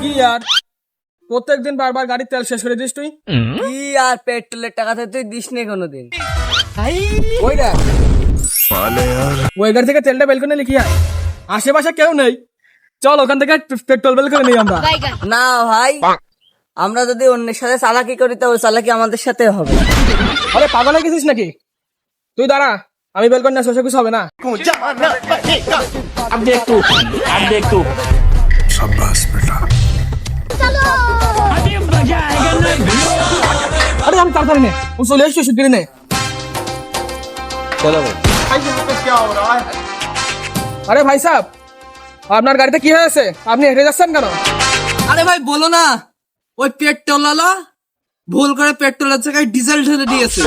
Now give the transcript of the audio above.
কি আর প্রত্যেকদিন বারবার গাড়ির তেল শেষ করে দিস তুই? কি আর পেট্রোলের টাকাতে তুই দিস নি কোনোদিন। ওই দেখ ওই গাড়ি থেকে তেলটা বের করে নিলি কি হয়? আশেপাশে কেউ নেই, চল ওখান থেকে পেট্রোল বের করে নিই আমরা। না ভাই, আমরা যদি অন্যের সাথে চালাকি করি তো ওই চালাকি আমাদের সাথে হবে। আরে পাগল হয়ে গেছিস নাকি? তুই দাঁড়া, আমি বের করে না, শোষে কিছু হবে না। আরে আমি তাড়াতাড়ি নে, ও চলে এসছো শিগগিরই নে। আরে ভাই সাহেব, আপনার গাড়িতে কি হয়েছে? আপনি হেঁটে যাচ্ছেন কেন? আরে ভাই বলো না, ওই পেট্রোল ওয়ালা ভুল করে পেট্রোলের জায়গায় ডিজেল ঢেলে দিয়েছে।